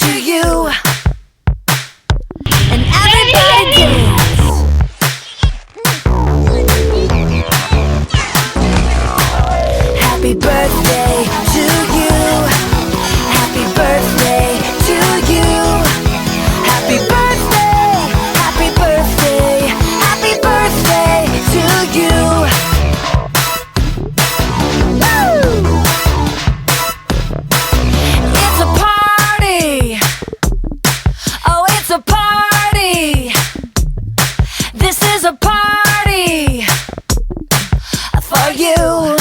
to you, and everybody dance. Happy birthday to you. Happy birthday to you. Happy birthday, happy birthday, happy birthday to you. Woo! It's a party. Oh, it's a party. This is a party for you.